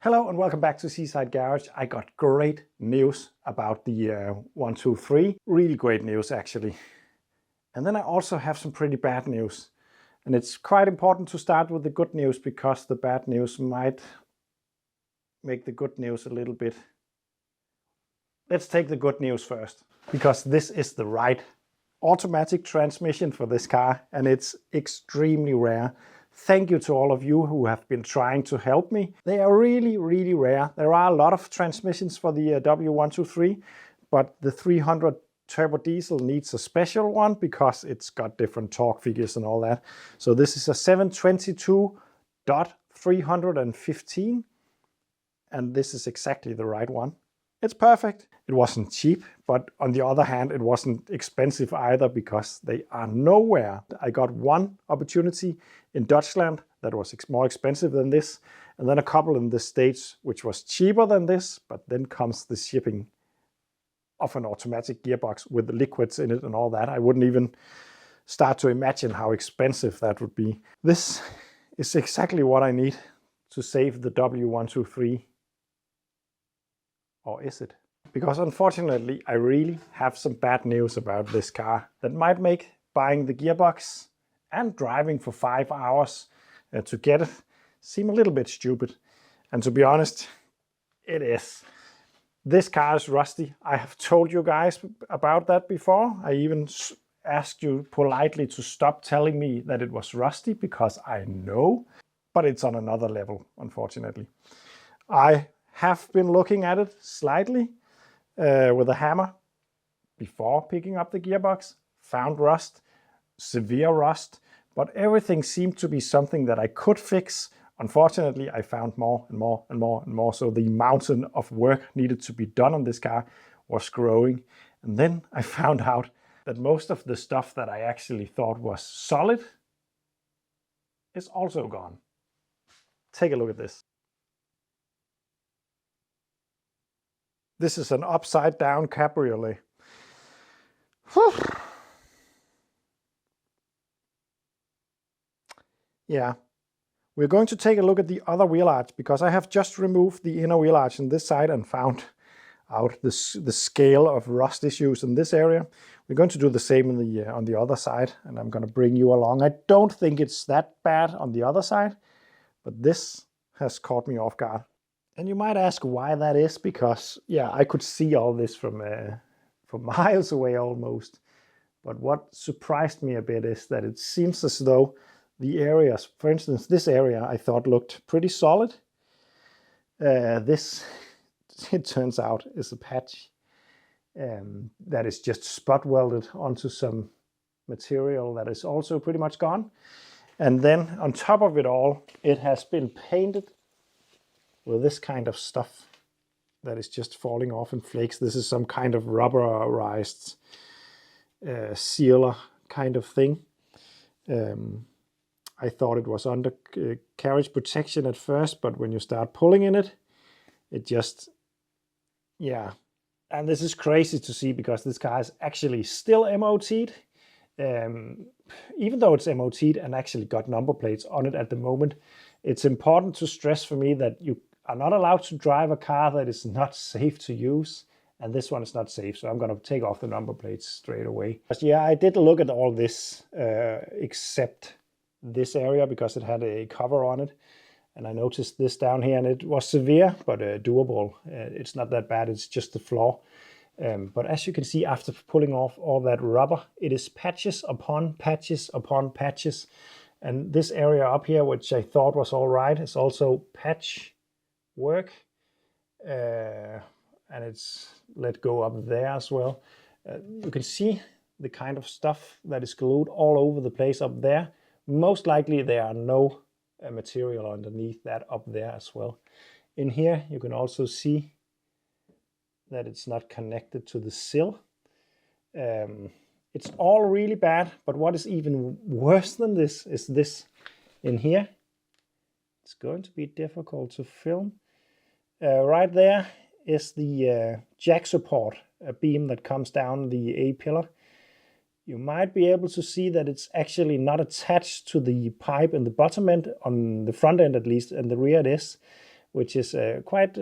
Hello and welcome back to Seaside Garage. I got great news about the 123. Really great news actually. And then I also have some pretty bad news. And it's quite important to start with the good news because the bad news might make the good news a little bit. Let's take the good news first, because this is the right automatic transmission for this car and it's extremely rare. Thank you to all of you who have been trying to help me. They are really, really rare. There are a lot of transmissions for the W123, but the 300 turbo diesel needs a special one because it's got different torque figures and all that. So this is a 722.315, and this is exactly the right one. It's perfect. It wasn't cheap, but on the other hand, it wasn't expensive either because they are nowhere. I got one opportunity in Dutchland that was more expensive than this, and then a couple in the States which was cheaper than this, but then comes the shipping of an automatic gearbox with liquids in it and all that. I wouldn't even start to imagine how expensive that would be. This is exactly what I need to save the W123. Or is it? Because unfortunately, I really have some bad news about this car that might make buying the gearbox and driving for 5 hours to get it seem a little bit stupid. And to be honest, it is. This car is rusty. I have told you guys about that before. I even asked you politely to stop telling me that it was rusty because I know, but it's on another level, unfortunately. I have been looking at it slightly with a hammer before picking up the gearbox, found rust, severe rust, but everything seemed to be something that I could fix. Unfortunately, I found more and more and more and more, so the mountain of work needed to be done on this car was growing. And then I found out that most of the stuff that I actually thought was solid is also gone. Take a look at this. This is an upside down cabriolet. Yeah, we're going to take a look at the other wheel arch because I have just removed the inner wheel arch on this side and found out the scale of rust issues in this area. We're going to do the same on the other side, and I'm going to bring you along. I don't think it's that bad on the other side, but this has caught me off guard. And you might ask why that is, because yeah, I could see all this from miles away almost. But what surprised me a bit is that it seems as though the areas, for instance, this area I thought looked pretty solid. This, it turns out, is a patch that is just spot welded onto some material that is also pretty much gone. And then on top of it all, it has been painted with this kind of stuff that is just falling off in flakes. This is some kind of rubberized sealer kind of thing. I thought it was under carriage protection at first, but when you start pulling in it, it just, yeah. And this is crazy to see because this car is actually still MOT'd. Even though it's MOT'd and actually got number plates on it at the moment, it's important to stress for me that you are not allowed to drive a car that is not safe to use, and this one is not safe, so I'm going to take off the number plates straight away. But yeah, I did look at all this except this area because it had a cover on it, and I noticed this down here, and it was severe but doable. It's not that bad, it's just the flaw. But as you can see, after pulling off all that rubber, it is patches upon patches upon patches. And this area up here, which I thought was all right, is also patch work. And it's let go up there as well. You can see the kind of stuff that is glued all over the place up there. Most likely there are no material underneath that up there as well. In here, you can also see that it's not connected to the sill. It's all really bad, but what is even worse than this is this in here. It's going to be difficult to film. Right there is the jack support, a beam that comes down the A-pillar. You might be able to see that it's actually not attached to the pipe in the bottom end, on the front end at least, and the rear it is. which is quite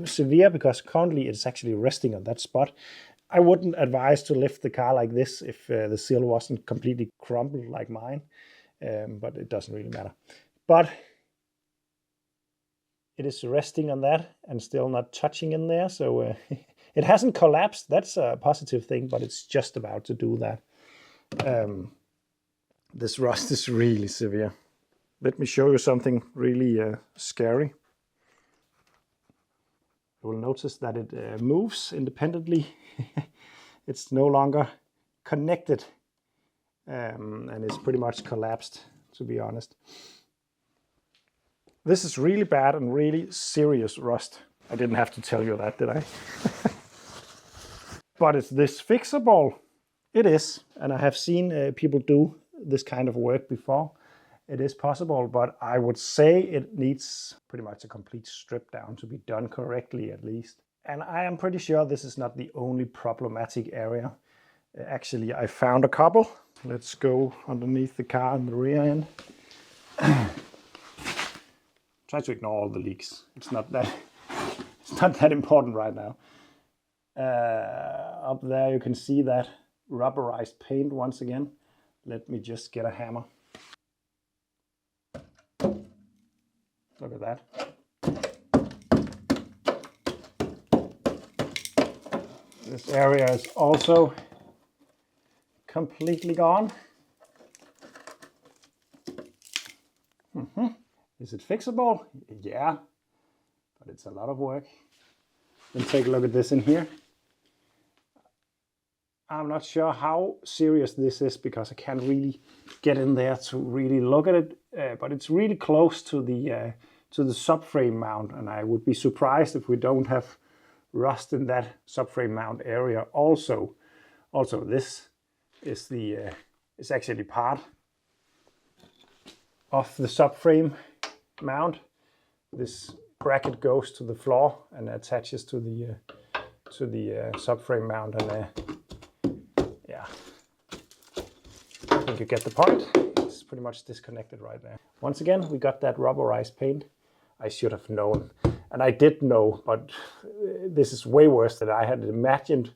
severe because currently it's actually resting on that spot. I wouldn't advise to lift the car like this if the seal wasn't completely crumpled like mine, but it doesn't really matter. But it is resting on that and still not touching in there, so it hasn't collapsed. That's a positive thing, but it's just about to do that. This rust is really severe. Let me show you something really scary. You will notice that it moves independently. It's no longer connected, and it's pretty much collapsed, to be honest. This is really bad and really serious rust. I didn't have to tell you that, did I? But is this fixable? It is, and I have seen people do this kind of work before. It is possible, but I would say it needs pretty much a complete strip down to be done correctly, at least. And I am pretty sure this is not the only problematic area. Actually, I found a couple. Let's go underneath the car in the rear end. Try to ignore all the leaks. It's not that important right now. Up there you can see that rubberized paint once again. Let me just get a hammer. Look at that. This area is also completely gone. Is it fixable? Yeah, but it's a lot of work. Then take a look at this in here. I'm not sure how serious this is because I can't really get in there to really look at it, but it's really close to the subframe mount, and I would be surprised if we don't have rust in that subframe mount area also. Also, this is is actually part of the subframe mount. This bracket goes to the floor and attaches to the subframe mount, and yeah, I think you get the point. It's pretty much disconnected right there. Once again, we got that rubberized paint. I should have known, and I did know, but this is way worse than I had imagined.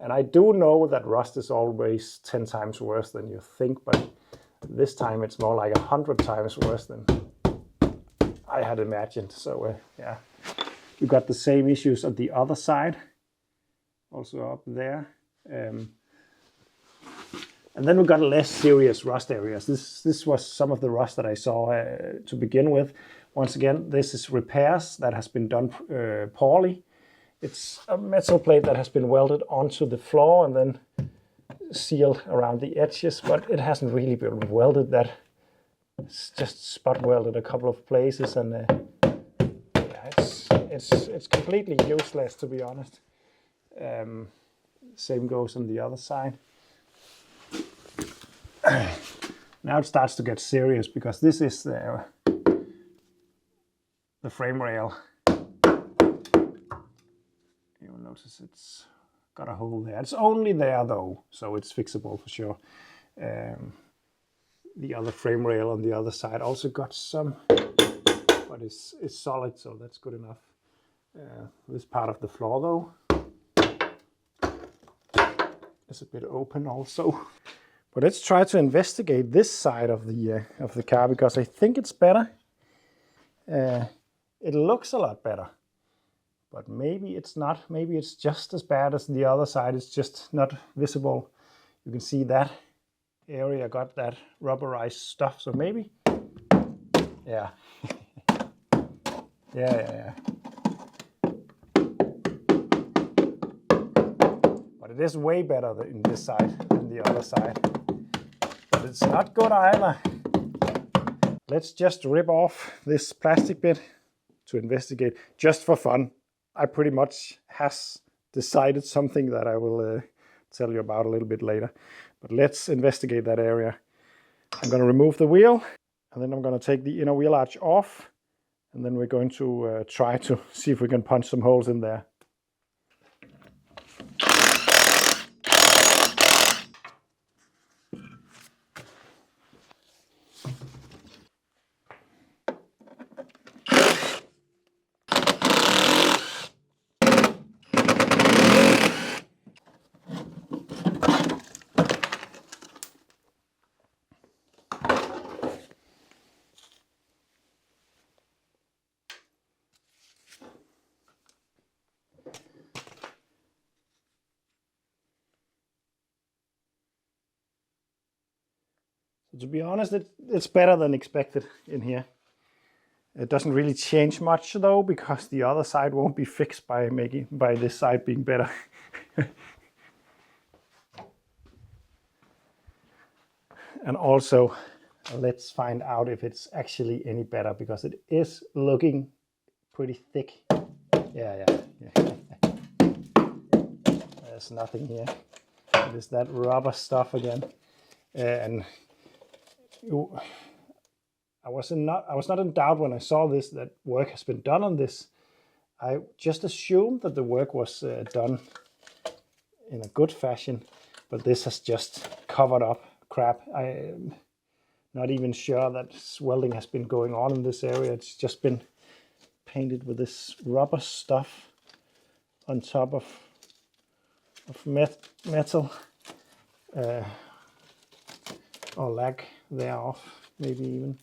And I do know that rust is always 10 times worse than you think, but this time it's more like 100 times worse than I had imagined. So yeah, we got the same issues on the other side, also up there. And then we got less serious rust areas. This was some of the rust that I saw to begin with. Once again, this is repairs that has been done poorly. It's a metal plate that has been welded onto the floor and then sealed around the edges, but it hasn't really been welded. That it's just spot welded a couple of places, and yeah, it's completely useless, to be honest. Same goes on the other side. Now it starts to get serious because this is the frame rail. You'll notice it's got a hole there. It's only there though, so it's fixable for sure. The other frame rail on the other side also got some, but it's solid, so that's good enough. This part of the floor though is a bit open also. But let's try to investigate this side of the car, because I think it's better. It looks a lot better, but maybe it's not. Maybe it's just as bad as the other side. It's just not visible. You can see that area got that rubberized stuff. So maybe, yeah, yeah. But it is way better in this side than the other side. But it's not good either. Let's just rip off this plastic bit to investigate, just for fun. I pretty much has decided something that I will tell you about a little bit later. But let's investigate that area. I'm going to remove the wheel, and then I'm going to take the inner wheel arch off, and then we're going to try to see if we can punch some holes in there. So to be honest, it's better than expected in here. It doesn't really change much though, because the other side won't be fixed by this side being better. And also, let's find out if it's actually any better, because it is looking pretty thick. Yeah. There's nothing here. It is that rubber stuff again. And I was not in doubt when I saw this that work has been done on this. I just assumed that the work was done in a good fashion, but this has just covered up crap. I'm not even sure that welding has been going on in this area. It's just been painted with this rubber stuff on top of metal, or lack thereof, maybe even.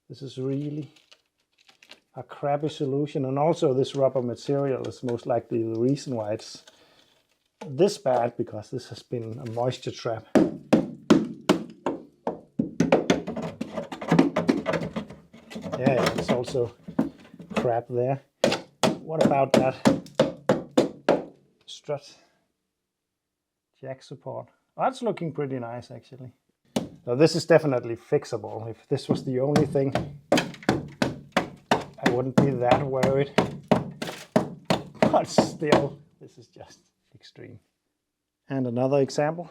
This is really a crappy solution, and also this rubber material is most likely the reason why it's this bad, because this has been a moisture trap. Yeah, it's also crap there. What about that strut jack support? Oh, that's looking pretty nice actually. Now this is definitely fixable. If this was the only thing, I wouldn't be that worried. But still, this is just extreme. And another example.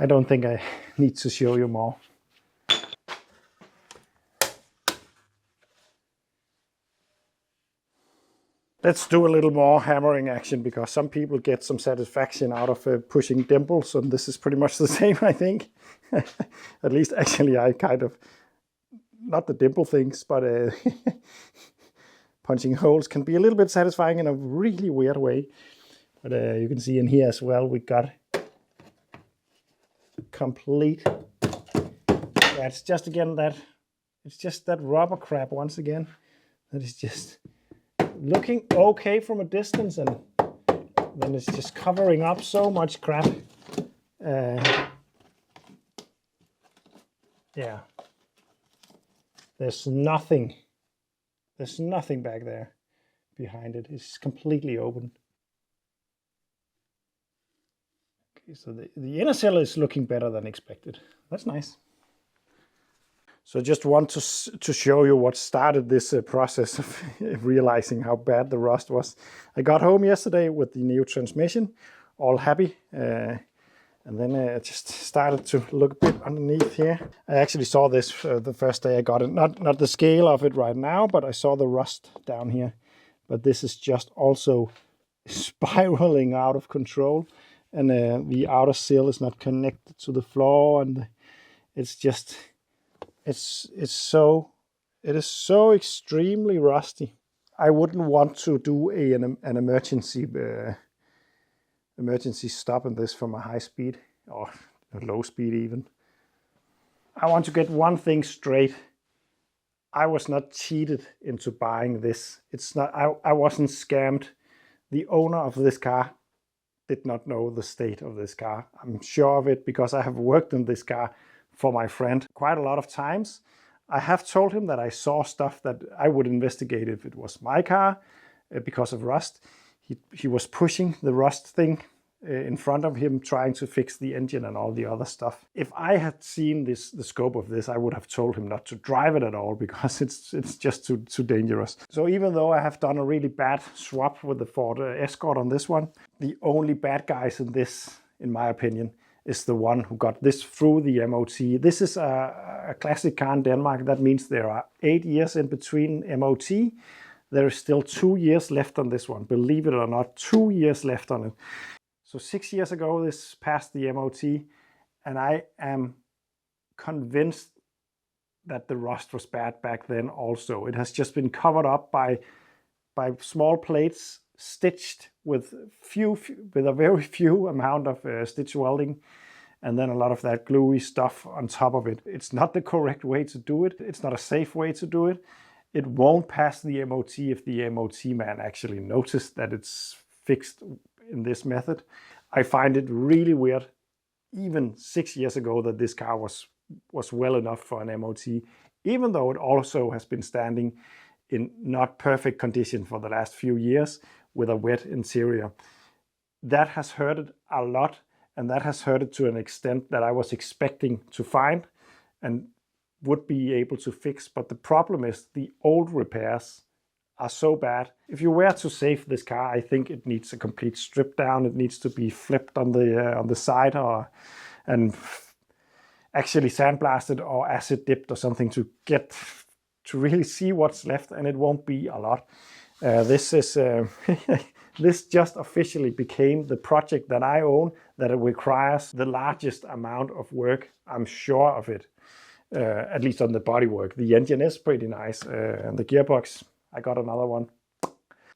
I don't think I need to show you more. Let's do a little more hammering action, because some people get some satisfaction out of pushing dimples, and this is pretty much the same, I think. At least actually I kind of, not the dimple things, but punching holes can be a little bit satisfying in a really weird way. But you can see in here as well, we got complete. Yeah, it's just again that, it's just that rubber crap once again. That is just looking okay from a distance, and then it's just covering up so much crap. Yeah, there's nothing back there behind it. It's completely open. Okay, so the inner seal is looking better than expected. That's nice. So I just want to show you what started this process of realizing how bad the rust was. I got home yesterday with the new transmission, all happy. And then I just started to look a bit underneath here. I actually saw this the first day I got it. Not the scale of it right now, but I saw the rust down here. But this is just also spiraling out of control. And the outer seal is not connected to the floor. And it's just... It is so extremely rusty. I wouldn't want to do an emergency stop in this from a high speed, or a low speed even. I want to get one thing straight. I was not cheated into buying this. It's not. I wasn't scammed. The owner of this car did not know the state of this car. I'm sure of it, because I have worked in this car for my friend quite a lot of times. I have told him that I saw stuff that I would investigate if it was my car because of rust. He was pushing the rust thing in front of him, trying to fix the engine and all the other stuff. If I had seen the scope of this, I would have told him not to drive it at all, because it's just too dangerous. So even though I have done a really bad swap with the Ford Escort on this one, the only bad guys in this, in my opinion, is the one who got this through the MOT. This is a classic car in Denmark. That means there are 8 years in between MOT. There is still 2 years left on this one. Believe it or not, 2 years left on it. So 6 years ago, this passed the MOT, and I am convinced that the rust was bad back then also. It has just been covered up by small plates, stitched with a very few amount of stitch welding, and then a lot of that gluey stuff on top of it. It's not the correct way to do it. It's not a safe way to do it. It won't pass the MOT if the MOT man actually noticed that it's fixed in this method. I find it really weird, even 6 years ago, that this car was well enough for an MOT, even though it also has been standing in not perfect condition for the last few years with a wet interior. That has hurt it a lot, and that has hurt it to an extent that I was expecting to find and would be able to fix. But the problem is the old repairs are so bad. If you were to save this car, I think it needs a complete strip down. It needs to be flipped on the side and actually sandblasted or acid dipped or something to really see what's left, and it won't be a lot. This just officially became the project that I own that it requires the largest amount of work. I'm sure of it, at least on the bodywork. The engine is pretty nice, and the gearbox, I got another one.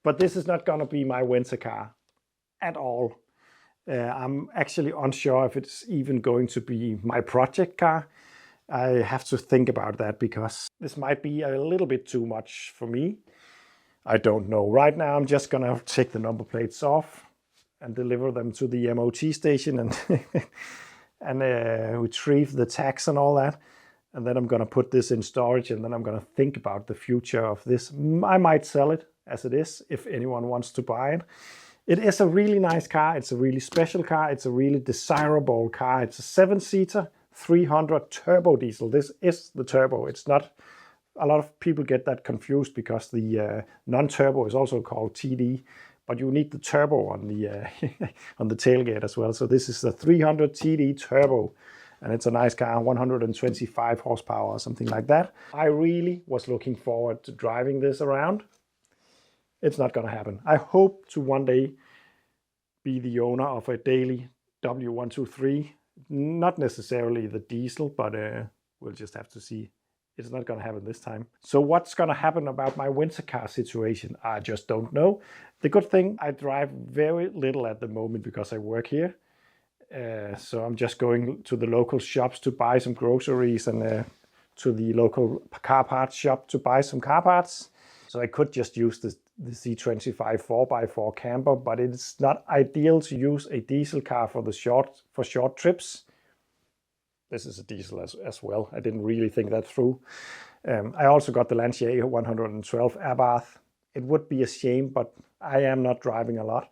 But this is not gonna be my winter car at all. I'm actually unsure if it's even going to be my project car. I have to think about that because this might be a little bit too much for me. I don't know. Right now, I'm just gonna take the number plates off and deliver them to the MOT station and retrieve the tags and all that. And then I'm gonna put this in storage, and then I'm gonna think about the future of this. I might sell it as it is if anyone wants to buy it. It is a really nice car. It's a really special car. It's a really desirable car. It's a 7-seater, 300 turbo diesel. This is the turbo. It's not. A lot of people get that confused because the non-turbo is also called TD, but you need the turbo on the on the tailgate as well. So this is the 300 TD turbo, and it's a nice car, 125 horsepower or something like that. I really was looking forward to driving this around. It's not going to happen. I hope to one day be the owner of a daily W123, not necessarily the diesel, but we'll just have to see. It's not going to happen this time. So what's going to happen about my winter car situation? I just don't know. The good thing, I drive very little at the moment because I work here. So I'm just going to the local shops to buy some groceries and to the local car parts shop to buy some car parts. So I could just use the C25 4x4 camper, but it's not ideal to use a diesel car for short trips. This is a diesel as well. I didn't really think that through. I also got the Lancia 112 Abarth. It would be a shame, but I am not driving a lot.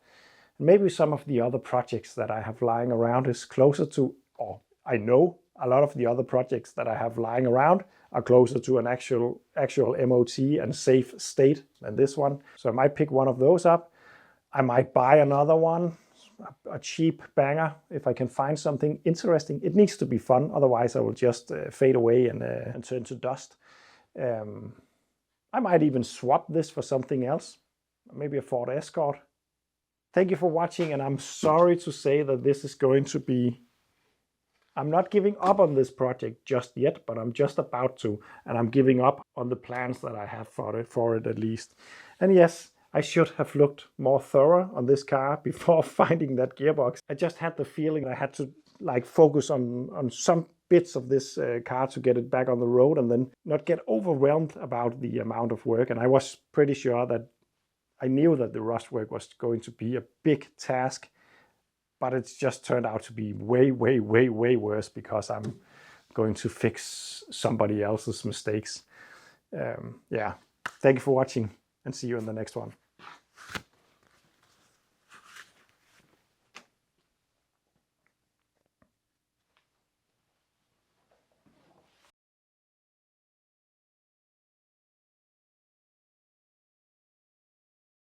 Maybe some of the other projects that I have lying around is closer to, or I know a lot of the other projects that I have lying around are closer to an actual MOT and safe state than this one. So I might pick one of those up. I might buy another one, a cheap banger, if I can find something interesting. It needs to be fun, otherwise I will just fade away and turn to dust. I might even swap this for something else, maybe a Ford Escort. Thank you for watching, and I'm sorry to say that this is going to be... I'm not giving up on this project just yet, but I'm just about to, and I'm giving up on the plans that I have for it at least. And yes, I should have looked more thorough on this car before finding that gearbox. I just had the feeling I had to focus on some bits of this car to get it back on the road and then not get overwhelmed about the amount of work. And I was pretty sure that I knew that the rust work was going to be a big task, but it's just turned out to be way, way, way, way worse because I'm going to fix somebody else's mistakes. Yeah, thank you for watching and see you in the next one.